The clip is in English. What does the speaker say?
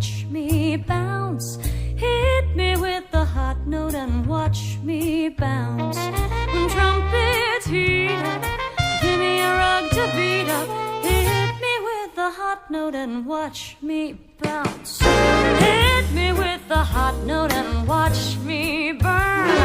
watch me bounce. Hit me with the hot note and watch me bounce. Trumpets heat up, give me a rug to beat up. Hit me with the hot note and watch me bounce. Hit me with the hot note and watch me burn.